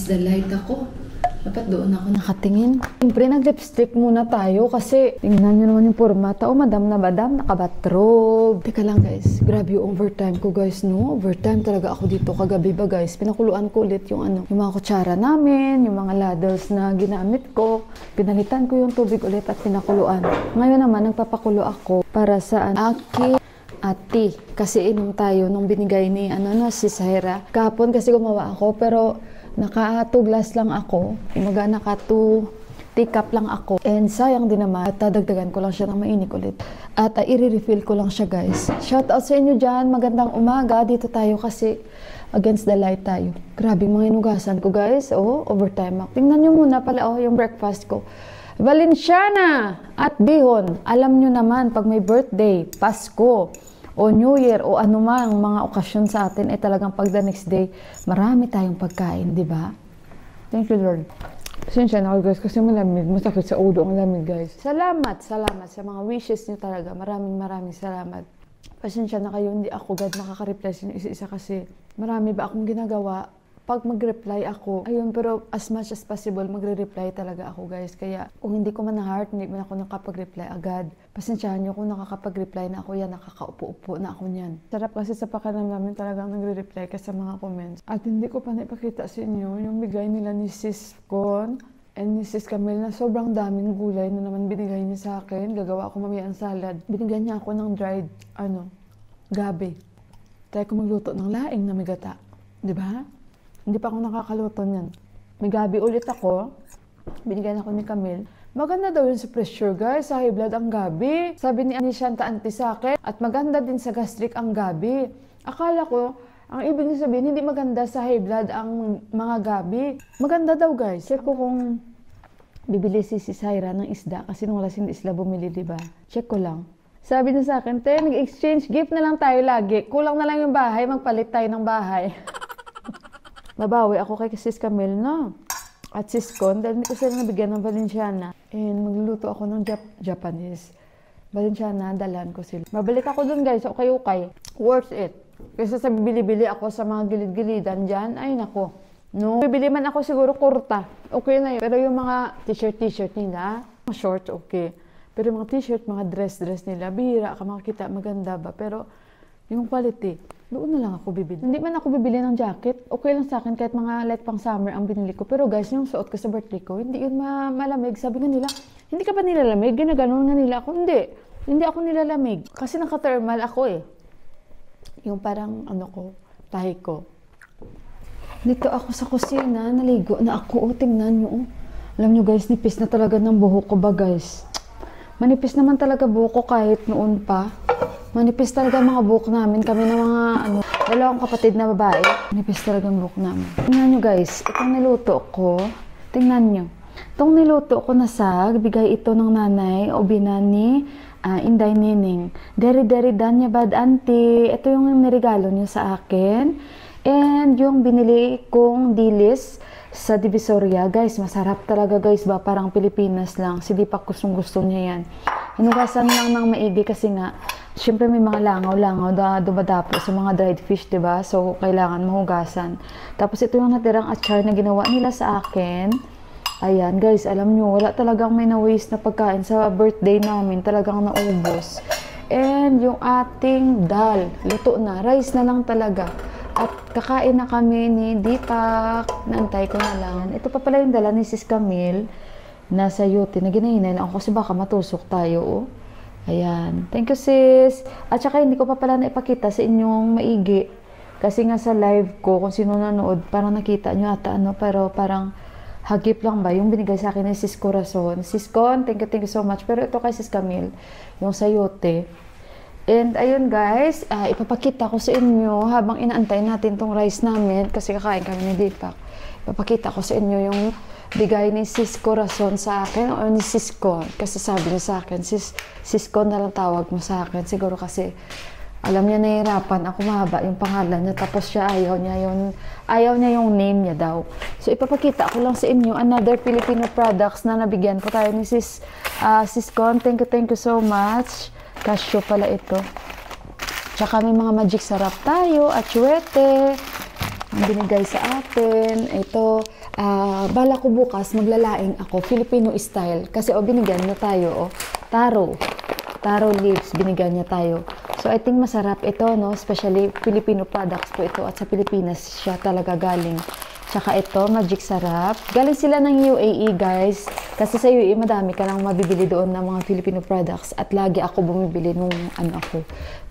against the light ako. Dapat doon ako nakatingin. Siyempre, nag-lipstick muna tayo kasi tingnan nyo naman yung formata. Oh, madam na madam, nakabatrob. Teka lang guys, grabe yung overtime ko guys, no? Overtime talaga ako dito kagabi ba guys. Pinakuluan ko ulit yung yung mga kutsara namin, yung mga ladles na ginamit ko. Pinalitan ko yung tubig ulit at pinakuluan. Ngayon naman, nagpapakulo ako para sa aki ati. Kasi inom tayo nung binigay ni si Zaira. Kahapon kasi gumawa ako pero naka 2 glass lang ako. Umaga naka 2 teacup lang ako. And sayang din naman. At dagdagan ko lang siya ng mainik ulit. At i-refill ko lang siya guys. Shout out sa inyo dyan. Magandang umaga. Dito tayo kasi against the light tayo. Grabe mga inugasan ko guys. Oh, overtime ako. Tingnan nyo muna pala yung breakfast ko. Valenciana at bihon. Alam nyo naman pag may birthday, Pasko, o New Year, o anumang mga okasyon sa atin, talagang pag the next day, marami tayong pagkain, di ba? Thank you, Lord. Pasensya na ako, guys, kasi malamig. Masakit sa ulo ang lamig, guys. Salamat sa mga wishes niyo talaga. Maraming salamat. Pasensya na kayo, hindi ako agad nakaka-reply sa isa-isa kasi marami ba akong ginagawa. Pag mag-reply ako, ayun, pero as much as possible, magre-reply talaga ako, guys. Kaya, kung hindi ko man na-heart, hindi man ako nakapag-reply agad. Pasensyahan nyo kung nakakapag-reply na ako yan, nakakaupo-upo na ako niyan. Sarap kasi sa pakiramdam namin talagang nagre-reply ka sa mga comments. At hindi ko pa naipakita sa inyo yung bigay nila ni Sis Con and ni Sis Camille na sobrang daming gulay na naman binigay niya sa akin. Gagawa ako mamaya ang salad. Binigyan niya ako ng dried, gabi. Try ko magluto ng laing na may gata. Diba? Hindi pa ako nakakaluto niyan. May gabi ulit ako. Binigyan ako ni Camille. Maganda daw yun sa pressure, guys. Sa high blood ang gabi. Sabi ni Anishanta Auntie sa akin. At maganda din sa gastric ang gabi. Akala ko, ang ibig sabihin, hindi maganda sa high blood ang mga gabi. Maganda daw, guys. Check ko kung bibili si Zaira ng isda. Kasi nung wala si isla bumili, diba? Check ko lang. Sabi niya sa akin, nag-exchange gift na lang tayo lagi. Kulang na lang yung bahay, magpalit tayo ng bahay. Nabawi ako kay Sis Camille, no? At Sis Con, dahil hindi ko sila nabigyan ng Valenciana. And magluluto ako ng Japanese. Valenciana, dalan ko sila. Mabalik ako dun, guys, okay. Worth it. Kasi sa bibili-bili ako sa mga gilid-gilidan dyan, ay nako. No, bibili man ako siguro kurta. Okay na yun. Pero yung mga t-shirt nila, mga shorts, okay. Pero yung mga t-shirt, mga dress nila, bihira ka makakita, maganda ba? Pero yung quality, doon na lang ako bibili. Hindi man ako bibili ng jacket. Okay lang sa akin kahit mga light pang summer ang binili ko. Pero guys, yung suot ko sa birthday ko, hindi yun malamig. Sabi nga nila, hindi ka ba nilalamig? Ginaganon nga nila ako. Hindi ako nilalamig. Kasi naka-thermal ako eh. Yung parang tahi ko. Dito ako sa kusina, naligo na ako. Tingnan nyo. Alam nyo guys, nipis na talaga ng buhok ko ba guys? Manipis naman talaga buhok ko kahit noon pa. Manipis talaga mga buhok namin. Kami na mga, dalawang kapatid na babae. Manipis talaga ang buhok namin. Tingnan nyo guys, itong niluto ko. Tingnan nyo. Itong niluto ko na sag, bigay ito ng nanay o binani Inday Nining. Deri danya bad auntie. Ito yung niregalo niya sa akin. And yung binili kong dilis sa Divisoria. Guys, masarap talaga guys ba? Parang Pilipinas lang. Si Deepak gustong-gusto niya yan. Hinugasan lang ng maigi kasi nga, syempre may mga langaw na dumadapo sa mga dried fish, diba? So, kailangan mahugasan. Tapos ito yung natirang achar na ginawa nila sa akin. Ayan, guys, alam nyo, wala talagang may na-waste na pagkain sa birthday namin. Talagang naubos. And yung ating dal, luto na. Rice na lang talaga. At kakain na kami ni Deepak. Naantay ko na lang. Ito pa pala yung dala ni Sis Camille. Nasa yuti na ginahinay lang ako kasi baka matusok tayo. Oh. Ayan. Thank you, sis. At saka hindi ko pa pala naipakita sa inyong maigi. Kasi nga sa live ko, kung sino nanood, parang nakita nyo ata pero parang hagip lang ba? Yung binigay sa akin ni Sis Corazon. Sis Con, thank you so much. Pero ito kay Sis Camille, yung sayote. And ayun guys, ipapakita ko sa inyo habang inaantay natin tong rice namin kasi kakain kami ni Deepak. Ipapakita ko sa inyo yung bigay ni Sis Corazon sa akin o ni Sis Con. Kasi sabi niya sa akin, Sis Con na lang tawag mo sa akin. Siguro kasi alam niya nahihirapan ako mahaba yung pangalan niya. Tapos siya ayaw niya yung name niya daw. So ipapakita ko lang sa inyo another Filipino products na nabigyan po tayo ni Sis Con. Thank you so much. Casio pala ito. Tsaka may mga magic sarap tayo at chuwete. Ang binigay sa atin. Ito, bala ko bukas maglalaing ako Filipino style kasi binigyan niya tayo taro leaves binigyan niya tayo. So I think masarap ito, no, especially Filipino products po ito at sa Pilipinas siya talaga galing. Tsaka ito, Magic Sarap. Galing sila ng UAE, guys. Kasi sa UAE, madami ka lang mabibili doon ng mga Filipino products. At lagi ako bumibili nung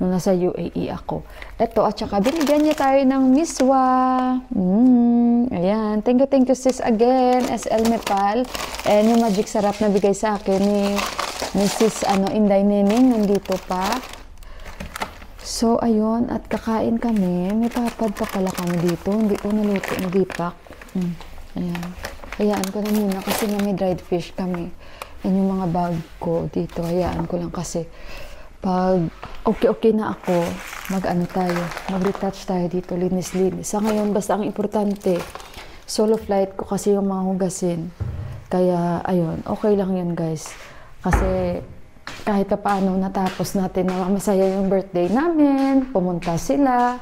nasa UAE ako. Ito, at saka binigyan niya tayo ng miswa. Ayan. Thank you sis again, SL Nepal. And yung Magic Sarap na bigay sa akin ni Mrs. Inday Nening, nandito pa. So, ayun, at kakain kami. May papad pa pala kami dito. Hindi ko naluto, nadipak. Ayan. Hayaan ko na muna kasi nga may dried fish kami. Yan yung mga bag ko dito. Hayaan ko lang kasi pag okay na ako, mag-retouch tayo dito, linis-linis. Sa ngayon, basta ang importante, solo flight ko kasi yung mga hugasin. Kaya, ayun, okay lang yun guys. Kasi, kahit paano natapos natin na masaya yung birthday namin, pumunta sila,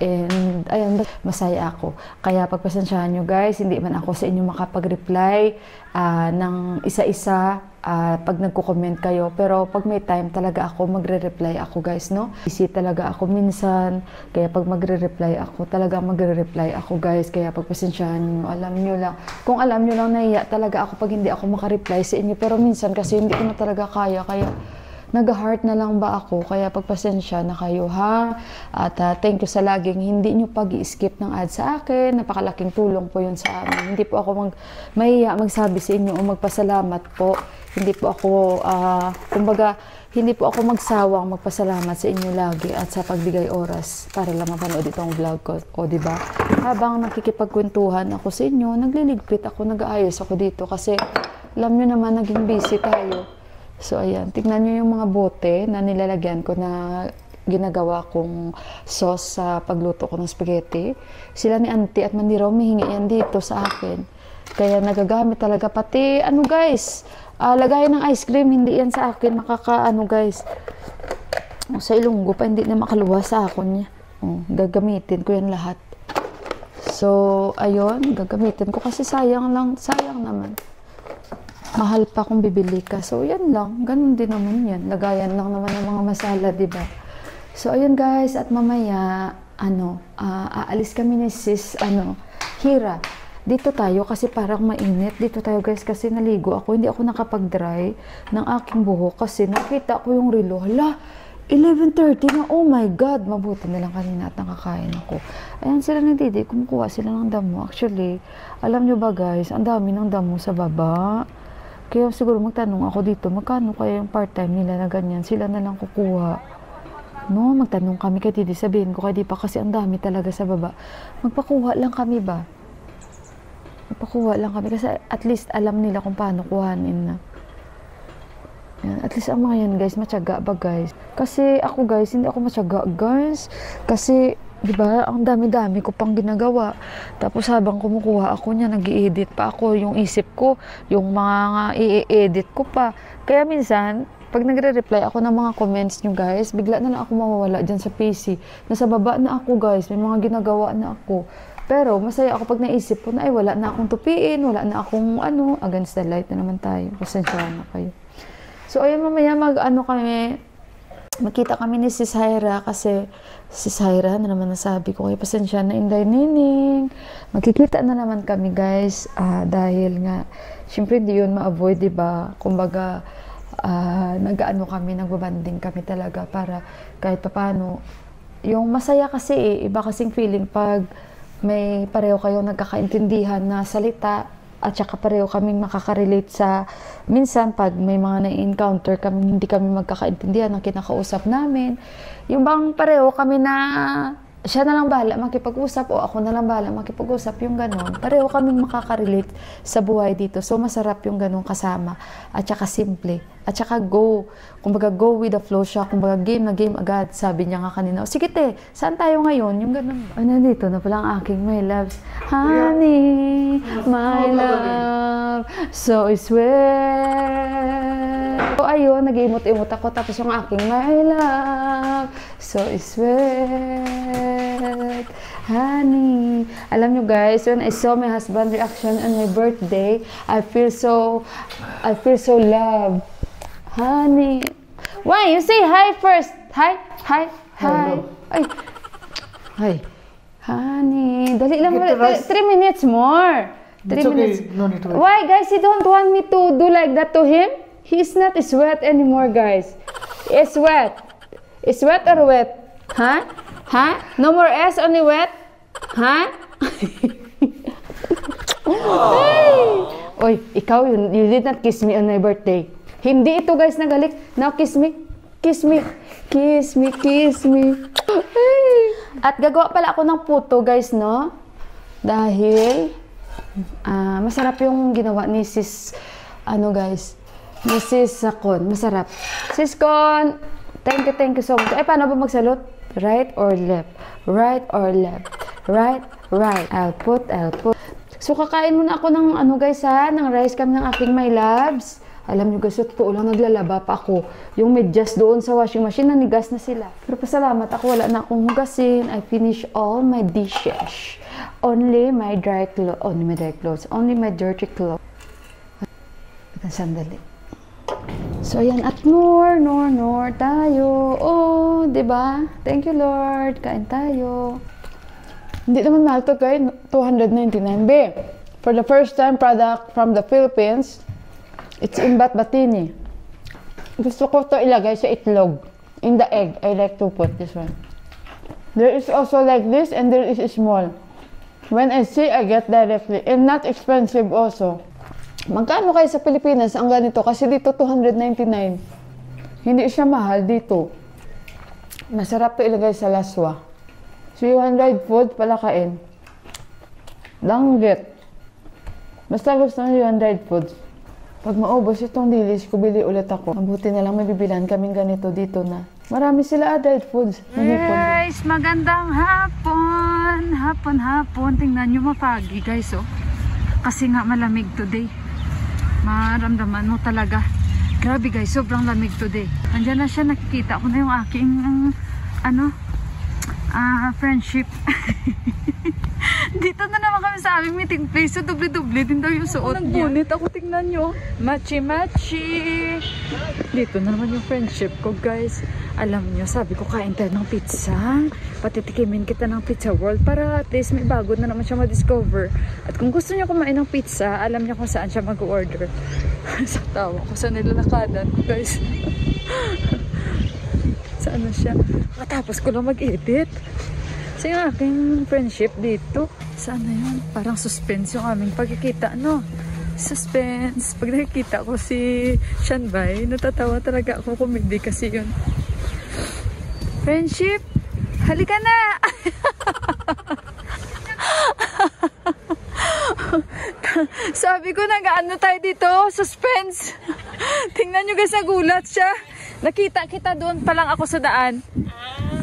and ayun, masaya ako. Kaya pagpasensyahan nyo guys, hindi man ako sa inyo makapag-reply ng isa-isa pag nagko-comment kayo. Pero pag may time talaga ako, magre-reply ako guys, no? Busy talaga ako minsan, kaya pag magre-reply ako, talaga magre-reply ako guys. Kaya pagpasensyahan nyo, alam nyo lang. Kung alam nyo lang, nahiya talaga ako pag hindi ako makareply sa inyo. Pero minsan kasi hindi ko na talaga kaya, kaya nag-heart na lang ba ako, kaya pagpasensya na kayo ha. At thank you sa laging hindi nyo pag-i-skip ng ad sa akin. Napakalaking tulong po yun sa amin. Hindi po ako mahiya magsabi sa inyo o magpasalamat po. Hindi po ako, kumbaga, hindi po ako magsawang magpasalamat sa inyo lagi at sa pagbigay oras para lang mapanood itong vlog ko. O diba? Habang nakikipagkwentuhan ako sa inyo, nagliligpit ako, nag-aayos ako dito kasi alam nyo naman, naging busy tayo. So, ayan. Tignan nyo yung mga bote na nilalagyan ko na ginagawa kong sauce sa pagluto ko ng spaghetti. Sila ni Auntie at Maniraw, mihingi yan dito sa akin. Kaya nagagamit talaga. Pati, guys, lagayan ng ice cream, hindi yan sa akin. Guys. Sa Ilonggo pa, hindi na makaluwa sa akon niya. Gagamitin ko yan lahat. So, ayun. Gagamitin ko kasi sayang naman. Mahal pa kung bibili ka. So, yan lang. Ganun din naman yan. Lagayan lang naman ng mga masala, diba? So, ayun guys. At mamaya, aalis kami ni sis, Hira. Dito tayo kasi parang mainit. Dito tayo guys kasi naligo ako. Hindi ako nakapag-dry ng aking buhok kasi nakita ko yung relo. Hala, 11:30 na. Oh my God. Mabuti na lang kanina at nakakain ako. Ayan sila ni Didi. Kumukuha sila ng damo. Actually, alam nyo ba guys, ang dami ng damo sa baba. Kaya siguro magtanong ako dito, magkano kaya yung part-time nila na ganyan? Sila na lang kukuha. No, magtanong kami kay Didi, sabihin ko kay Di pa kasi ang dami talaga sa baba. Magpakuha lang kami ba? Magpakuha lang kami kasi at least alam nila kung paano kuhanin na. Yan. At least ang mga yan guys, matyaga ba guys? Kasi ako guys, hindi ako matyaga guys. Kasi diba, ang dami-dami ko pang ginagawa. Tapos habang kumukuha ako niya, nag-i-edit pa ako. Yung isip ko, yung mga i-edit ko pa. Kaya minsan, pag nagre-reply ako ng mga comments nyo guys, bigla na lang ako mawawala dyan sa PC. Nasa baba na ako guys, may mga ginagawa na ako. Pero masaya ako pag naisip ko na ay wala na akong tupiin, wala na akong against the light na naman tayo. Pasensya na kayo. So ayun, mamaya magkita kami ni Sis Hyra kasi Sis Hyra na naman nasabi ko kaya pasensya na Inday Nining. Magkikita na naman kami guys dahil nga syempre hindi yun ma-avoid, diba? Kumbaga nagbabanding kami talaga para kahit paano yung masaya kasi iba kasing feeling pag may pareho kayong nagkakaintindihan na salita at saka pareho kaming makaka-relate sa minsan pag may mga na-encounter kami, hindi kami magkakaintindihan ng kinakausap namin. Yung bang pareho kami na siya na lang bahala makipag-usap o ako na lang bahala makipag-usap, yung ganon. Pareho kaming makaka-relate sa buhay dito. So, masarap yung ganon kasama. At saka simple. At saka go. Kumbaga, go with the flow siya. Kumbaga, game na game agad. Sabi niya nga kanina, sige te, saan tayo ngayon? Yung ganon. Nandito na pala ang aking my loves. Honey, my love, so sweet. So, ayun, nag-iimot-imot ako. Tapos yung aking my love, so sweet, honey. Alam nyo guys, when I saw my husband reaction on my birthday, I feel so loved. Honey. Why? You say hi first. Hi. Hello. Ay. Hi. Honey. Dali lang. Get the rice. 3 minutes more. 3 It's okay. minutes. No need to wait. Why, guys? You don't want me to do like that to him? He's not sweat anymore, guys. It's wet. It's wet or wet? Huh? Huh? No more S, only wet? Huh? Hey! Oy, ikaw, you did not kiss me on my birthday. Hindi ito, guys, nagalik. Now, kiss me. Kiss me. Kiss me, kiss me. Hey! At gagawa pala ako ng puto, guys, no? Dahil masarap yung ginawa ni Sis, guys, ni Sis Kon. Masarap. Sis Kon, thank you so much. Ay, paano ba magsalot? Right or left? Right or left? Right. I'll put. So, kakain muna ako ng, guys, ng rice kami ng aking my loves. Alam nyo guys, totoo lang, naglalaba pa ako. Yung medyas doon sa washing machine, nanigas na sila. Pero pasalamat ako, wala na akong hugasin. I finish all my dishes. Only my clothes. Only my dirty clothes. Sandali. So, ayan. At Nor tayo. Oh, diba? Thank you, Lord. Kain tayo. Hindi naman mahal to, kay 299. B. For the first time product from the Philippines, it's in Batbatini. Gusto ko to ilagay sa itlog. In the egg, I like to put this one. There is also like this and there is small. When I see, I get directly. And not expensive also. Magkano kayo sa Pilipinas ang ganito? Kasi dito 299. Hindi siya mahal dito. Masarap to ilagay sa laswa. So yung dried food, palakain. Langgit. Basta gusto nyo yung dried foods. Pag maubos itong dilis ko, bili ulit ako. Mabuti na lang may bibilan kaming ganito dito na. Marami sila dried foods. Guys, magandang hapon. Hapon. Tingnan nyo mapagi guys, oh. Kasi nga malamig today. Maramdaman mo talaga. Grabe guys, sobrang lamig today. Andiyan na siya, nakikita ko na yung aking friendship. Dito na naman kami sa aming meeting place. So, doble-doble din daw yung suot niya. Nagbunit ako, tingnan nyo. Machi-machi. Dito na naman yung friendship ko, guys. Alam nyo, sabi ko, kain tayo ng pizza. Patitikimin kita ng Pizza World para at least may bago na naman siya ma-discover. At kung gusto niya kumain ng pizza, alam niya kung saan siya mag-order. Sa tawa ko sa nilalakadan ko, guys. Saan na siya? Matapos ko lang mag-edit. Sa yung aking friendship dito. Saan na yun? Parang suspense yung aming pagkikita, no? Suspense. Pag nakikita ko si Shanbay, natatawa talaga ako, comedy kasi yun. Friendship, halika na! Sabi ko, nag-ano tayo dito? Suspense. Tingnan nyo guys, nagulat siya. Nakita kita doon pa lang ako sa daan.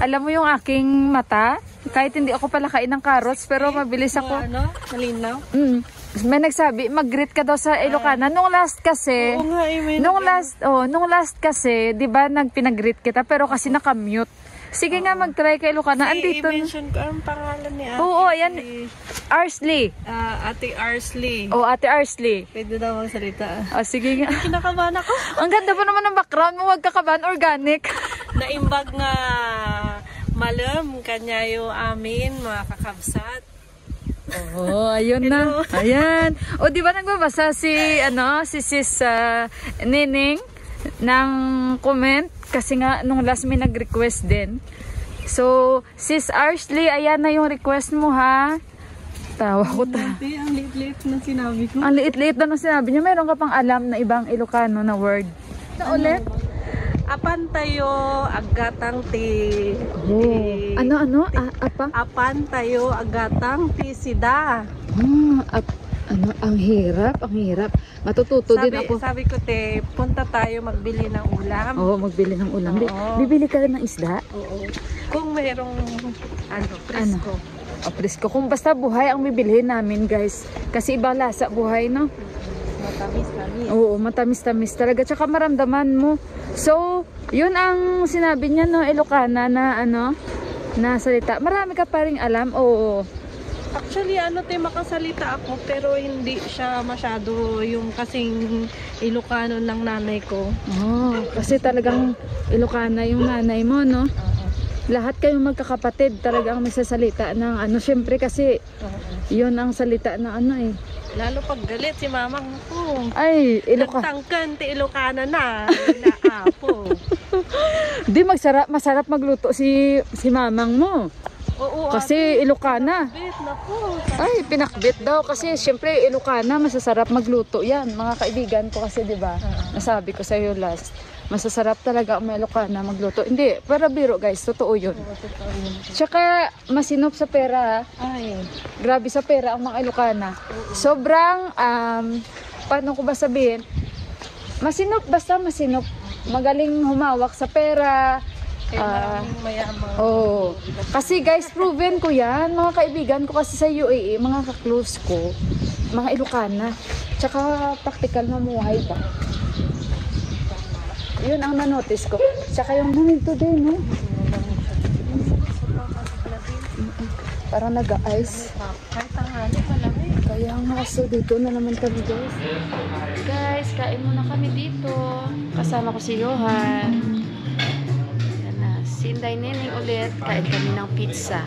Alam mo yung aking mata? Kahit hindi ako pala kain ng carrots, pero mabilis ako. Malinaw? May nagsabi, mag-greet ka daw sa Ilocana. Nung last kasi, nung last kasi, 'di ba, nagpinag-greet kita pero kasi naka-mute. Sige nga, mag-try kay Ilocana. Andito. I-mention ko ang pangalan ni Ate. Oo, ayan. Arsley. Ate Arsley. Oh, Ate Arsley. Pwede daw magsalita. Sige nga. Kinakabahan ako. Ang ganda pa naman ng background mo, wag kakabahan, organic. Naimbag nga malam kanya yung amin, mga kakabsat. Oh, ayun na. Ayan. O, di ba nagbabasa si Sis Nining ng comment? Kasi nga, nung last may nag-request din. So, Sis Arsley, ayan na yung request mo, ha? Tawa ko ta. Ang liit-liit na sinabi ko. Ang liit-liit na nung sinabi niya. Meron ka pang alam na ibang Ilocano na word. Na ulit? Apan tayo, agatang ti. Ano? Apa? Apan tayo, agatang ti sida. Ang hirap. Matututo din ako. Sabi ko, punta tayo magbili ng ulam. Oo, magbili ng ulam. Oo. Bibili ka rin ng isda? Oo. Kung mayroong, presko. Presko. Kung basta buhay ang bibilhin namin, guys. Kasi ibang lasa buhay, no? matamis-tamis. Oo, matamis-tamis talaga. Tsaka maramdaman mo. So, yun ang sinabi niya, no, Ilocana na ano, na salita. Marami ka pa ring alam? Oo. Actually, makasalita ako pero hindi siya masyado yung kasing Ilocano ng nanay ko. Oh, kasi talagang Ilocana yung nanay mo, no? Lahat kayong magkakapatid talagang may sasalita ng ano. Syempre kasi yun ang salita na ano eh. Lalo pag galit si mamang ko. Ay, Nagtangkan, ti Ilocana na. Naapo. Di masarap magluto si mamang mo. Oo, Kasi Ilocana. Bit na po. Ay, pinakbit daw kasi syempre Ilocana masasarap magluto 'yan. Mga kaibigan ko kasi 'di ba? Nasabi ko sa iyo last. Masasarap talaga ang Ilocana magluto. Hindi, para biro guys, totoo 'yun. Tsaka masinop sa pera. Ay, Grabe sa pera ang mga Ilocana. Sobrang paano ko ba sabihin? Masinop, basta masinop. Magaling humawak sa pera. maraming mayaman. Oh, kasi guys, proven ko yan. Mga kaibigan ko kasi sa UAE, mga ka-close ko, mga Ilocana. Tsaka practical mamuhay pa. Yun ang na-notice ko. Tsaka yung nandito din, no? Parang nag-ice. Kahit tanghali malamig. Kaya nga, so dito na naman kami guys. Guys, kain muna kami dito. Kasama ko si Johan. Si Inday Neneng ulit, kain kami ng pizza.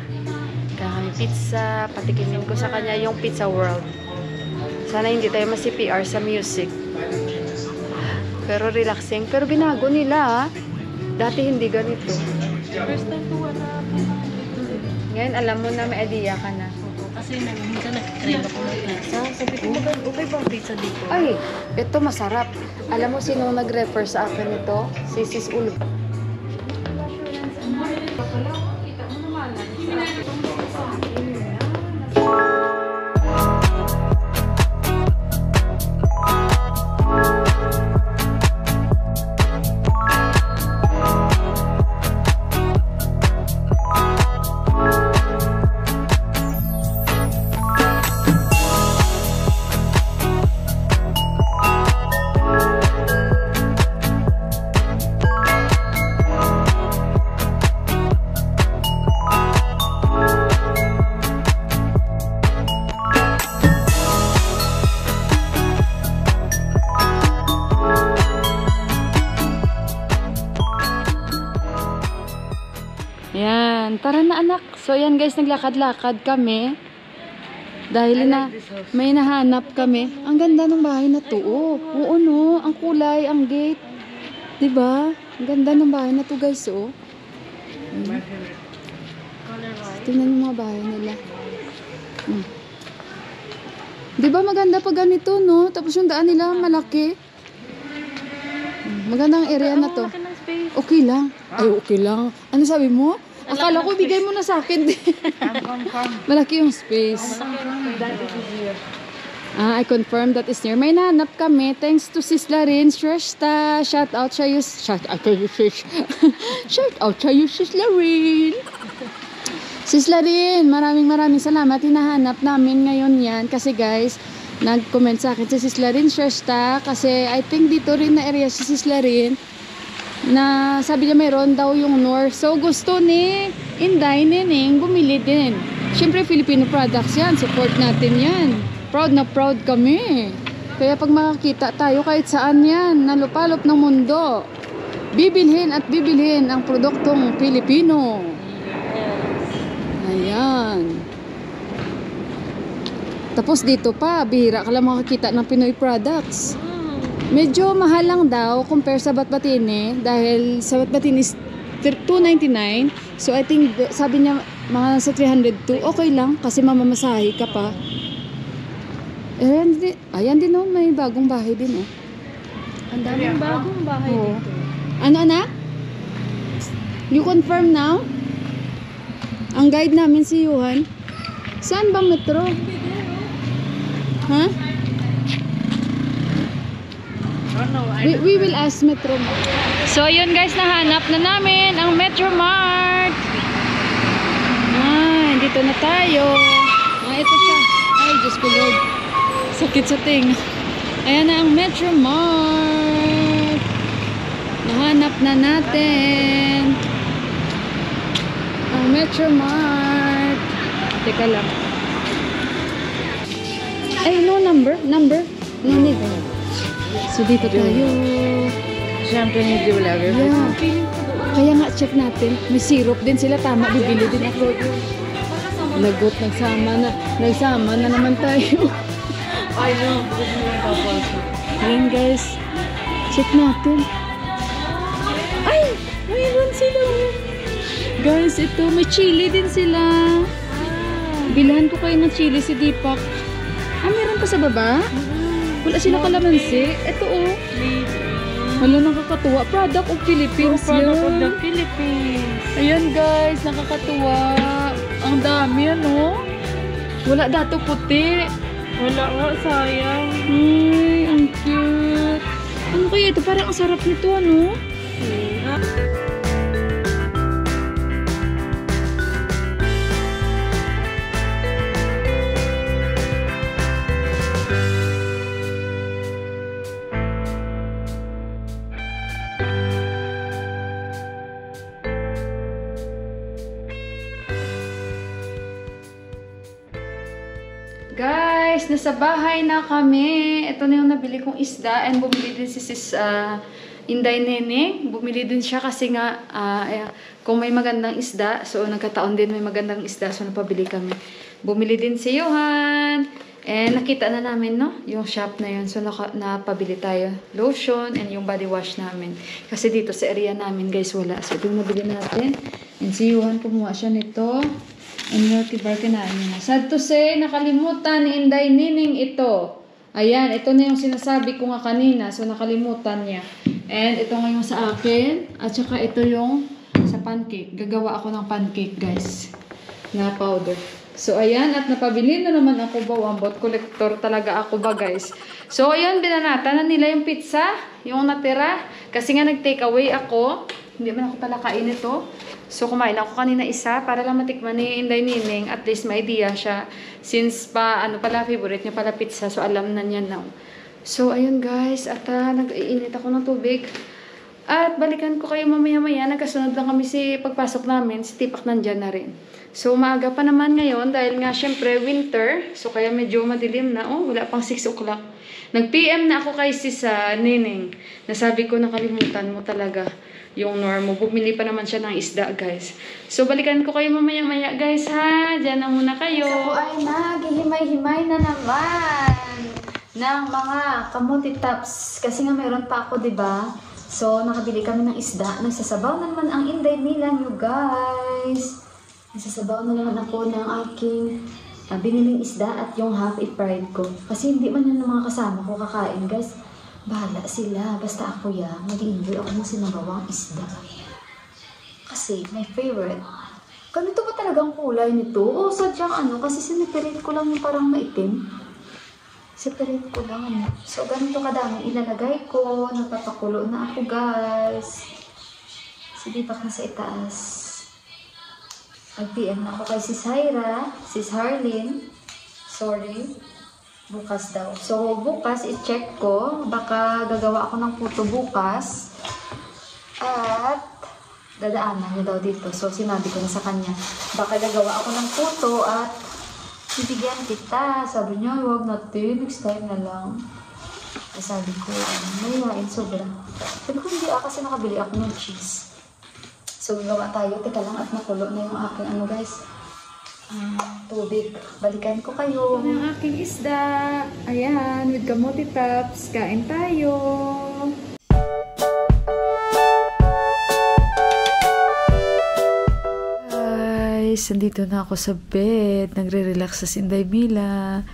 Kaya kami pizza, patikimin ko sa kanya yung Pizza World. Sana hindi tayo masi-PR sa music. Pero relaxing. Pero binago nila ha. Dati hindi ganito. First time ko wala po. Ngayon alam mo na may idea ka na. Kasi minsan nag-crave ako ng pizza. Sabi ko, okay bang pizza dito? Ay, ito masarap. Alam mo sino nag-refer sa akin ito? Si Sis Ulf. Yan, tara na anak. So yan guys, naglakad-lakad kami. Dahil na may nahanap kami. Ang ganda ng bahay na to. Oh, oo no, ang kulay, ang gate. 'Di ba? Ang ganda ng bahay na to guys, oh. Tingnan yung mga bahay nila. Di ba maganda pag ganito, no? Tapos yung daan nila malaki. Magandang area na to. Okay lang. Ay, okay lang. Ano sabi mo? Akala ko bigay mo na sa akin. Malaki yung space. I confirm that is near. May nahanap kami. Thanks to Sis Larin. Shresta. Shout out sa'yo. Shout out sa'yo, Sis. Shout out sa'yo, Sis Larin. Sis Larin, maraming salamat. Hinahanap namin ngayon yan. Kasi guys, nag-comment sa akin si Sis Larin Shresta. Kasi I think dito rin na area si Sis Larin. Na sabi niya mayroon daw yung North. So gusto ni Inday Neneng bumili din. Siyempre Filipino products yan. Support natin yan. Proud na proud kami. Kaya pag makakita tayo kahit saan yan, nalupalop ng mundo, bibilhin at bibilhin ang produktong Pilipino. Ayan. Tapos dito pa, bihira ka lang makakita ng Pinoy products. Medyo mahal lang daw compare sa Batbatine dahil sa Batbatine is $2.99. So I think sabi niya mga sa 302. Okay lang kasi mamamasahe ka pa. Ayan din oh, may bagong bahay din oh. Ang daming bagong bahay dito. Ano anak? You confirm now? Ang guide namin si Johan. Saan bang metro? Ha? We will ask Metro. So yun guys, nahanap na namin ang Metro Mart. Dito na tayo. Ito siya. Ay, Diyos ko Lord. Sakit sa ting. Ayan na ang Metro Mart. Nahanap na natin ang Metro Mart. Teka lang. Ay, no number. No need. So, dito tayo. Siyempre, hindi wala. Yeah. Kaya nga, check natin. May syrup din sila. Tama, bibili din ako. Lagot, nagsama na naman tayo. I know. Ayan, guys. Check natin. Ay! Mayroon sila. Guys, ito. May chili din sila. Bilhan ko kayo ng chili si Deepak. Ah, meron pa sa baba? Wala sila kalamansi. Ito, oh. Wala, nakakatuwa. Product of Philippines yan. Product of the Philippines. Ayan, guys. Nakakatuwa. Ang dami, ano? Wala dato puti. Wala nga, sayang. Ay, ang cute. Ano kaya ito? Parang ang sarap nito, ano? Guys, nasa bahay na kami. Ito na yung nabili kong isda. And bumili din si Sis Inday Nene. Bumili din siya kasi nga kung may magandang isda. So, nagkataon din may magandang isda. So, napabili kami. Bumili din si Johan. And nakita na namin, no? Yung shop na yun. So, napabili tayo. Lotion and yung body wash namin. Kasi dito sa area namin, guys, wala. So, ito yung nabili natin. And si Johan, kumuha siya nito. And milky bar, kinain niya na. Sad to say, nakalimutan ni Inday Nining ito. Ayan, ito na yung sinasabi ko nga kanina. So, nakalimutan niya. And ito ngayon sa akin. At saka ito yung sa pancake. Gagawa ako ng pancake, guys. Na powder. So, ayan. At napabili na naman ako bawambot. Collector talaga ako ba, guys. So, ayan. Binanata na nila yung pizza. Yung natira. Kasi nga nag-take away ako. Hindi man ako pala kain ito. So, kumain ako kanina isa para lang matikman ni Inday Nining. At least may idea siya. Since ano pala, favorite niya pala pizza. So, alam na niya now. So, ayun guys. At nag-iinit ako ng tubig. At balikan ko kayo mamaya-maya. Nagkasunod lang kami pagpasok namin. Si Tipak nandyan na rin. So, maaga pa naman ngayon. Dahil nga, syempre, winter. So, kaya medyo madilim na. Oh, wala pang 6 o'clock. Nag-PM na ako kay Sis Nining. Nasabi ko, nakalimutan mo talaga yung normo. Bumili pa naman siya ng isda, guys. So, balikan ko kayo mamaya-maya, guys, ha? Diyan na muna kayo. Ako ay naghihimay-himay na naman ng mga kamuti tops. Kasi nga mayroon pa ako, diba? So, nakabili kami ng isda. Nagsasabaw na naman ang Inday nila, you guys. Nagsasabaw na naman ako ng aking biniling isda at yung half-fried ko. Kasi hindi man yan ng mga kasama ko kakain, guys. Bahala sila. Basta ako yan. Mag-enjoy ako ng sinabawang isda. Kasi, my favorite. Ganito ba talagang kulay nito? O, sadyang ano? Kasi sinipirit ko lang yung parang maitim. Separate ko lang. Ano? So, ganito kadaming ilalagay ko. Napapakulo na ako, guys. Sige, baka sa itaas. Mag-PM na ako kay Sis Hyra. Sis Harlin. Sorry. Bukas daw. So, bukas, i-check ko. Baka gagawa ako ng puto bukas. At, dadaanan niya daw dito. So, sinabi ko na sa kanya. Baka gagawa ako ng puto at bibigyan kita. Sabi niya, huwag natin. Next time na lang. Ay, sabi ko, mayayain sobra. Sabi ko, hindi kasi nakabili ako ng cheese. So, gagawa tayo. Teka lang at makulo na yung aking ano, guys. Tubig. Balikan ko kayo. Ito yung aking isda. Ayan, with kamote tops. Kain tayo. Guys, nandito na ako sa bed. Nagre-relax sa Inday Mila.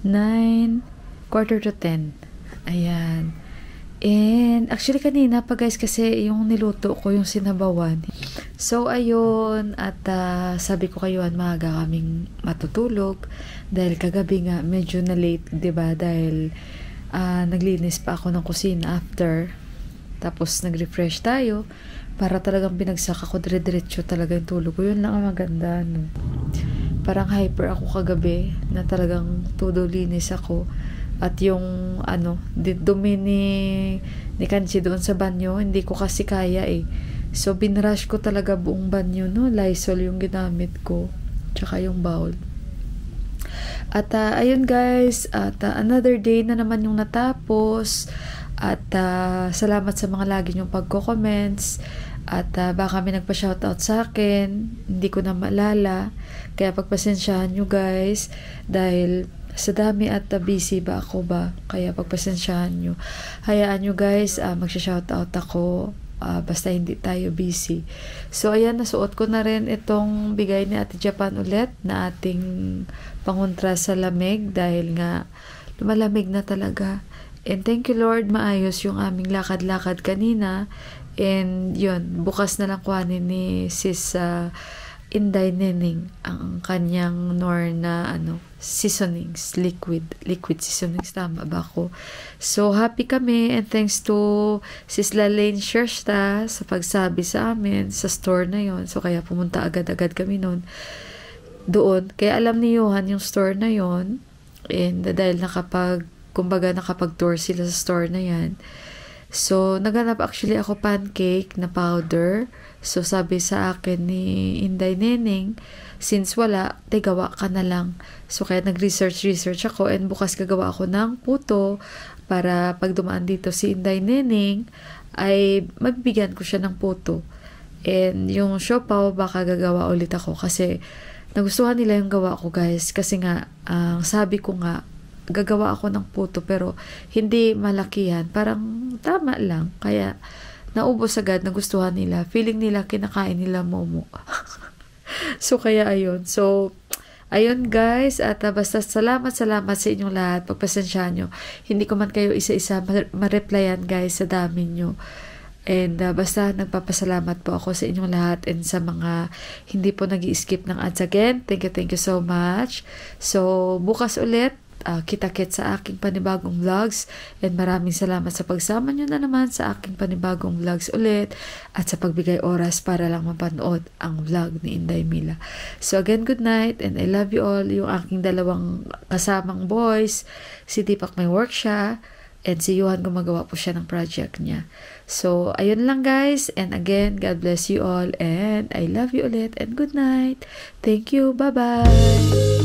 9, quarter to 10. Ayan. And, actually kanina pa guys, kasi yung niluto ko, yung sinabawan. So, ayun. At sabi ko kayo, maaga kaming matutulog. Dahil kagabi nga, medyo na late, diba? Dahil naglinis pa ako ng kusina after. Tapos, nag-refresh tayo. Para talagang binagsak ako, dire-diretso talaga yung tulog ko. Yun lang ang maganda, no? Parang hyper ako kagabi, na talagang todo linis ako. At yung dumi ni Kanchi doon sa banyo, hindi ko kasi kaya eh. So binrush ko talaga buong banyo, no? Lysol yung ginamit ko, tsaka yung bowl. At ayun guys, at another day na naman yung natapos. At salamat sa mga lagi nyong pagko-comments. At baka may nagpa-shoutout sa akin, hindi ko na maalala. Kaya pagpasensyahan nyo guys, dahil sa dami at busy ba ako ba, kaya pagpasensyahan nyo. Hayaan nyo guys, magsha-shoutout ako, basta hindi tayo busy. So ayan, nasuot ko na rin itong bigay ni Ate Japan ulit na ating pangontra sa lamig, dahil nga lumalamig na talaga. And thank you Lord, maayos yung aming lakad-lakad kanina. And yun, bukas na lang kuhanin ni Sis Inday Nening ang kanyang Knorr na seasonings, liquid seasonings, tama ba ako? So happy kami, and thanks to Sis Lalaine Shersta sa pagsabi sa amin sa store na yon. So kaya pumunta agad-agad kami doon. Kaya alam ni Johan yung store na yon, and dahil nakapag-tour sila sa store na yan. So, naghanap actually ako pancake na powder. So, sabi sa akin ni Inday Nening, since wala, gawa ka na lang. So, kaya nag-research ako, and bukas gagawa ako ng puto para pag dumaan dito si Inday Nening, ay mabibigyan ko siya ng puto. And yung siopaw, baka gagawa ulit ako kasi nagustuhan nila yung gawa ko guys. Kasi nga, sabi ko nga, gagawa ako ng puto pero hindi malakihan, parang tama lang, kaya naubos agad, nagustuhan nila, feeling nila kinakain nila momo. So kaya ayun, so ayun guys, at basta salamat sa inyong lahat, pagpasensyahan nyo, hindi ko man kayo isa-isa ma-replyan guys sa dami nyo. And basta nagpapasalamat po ako sa inyong lahat, and sa mga hindi po nag-i-skip ng ads again, thank you so much. So bukas ulit kita-kit sa aking panibagong vlogs, and maraming salamat sa pagsama nyo na naman sa aking panibagong vlogs ulit, at sa pagbigay oras para lang mapanood ang vlog ni Inday Mila. So again, good night, and I love you all. Yung aking dalawang kasamang boys, si Deepak may work siya, and si Johan gumagawa po siya ng project niya. So ayun lang guys, and again, God bless you all, and I love you ulit, and good night. Thank you, bye bye.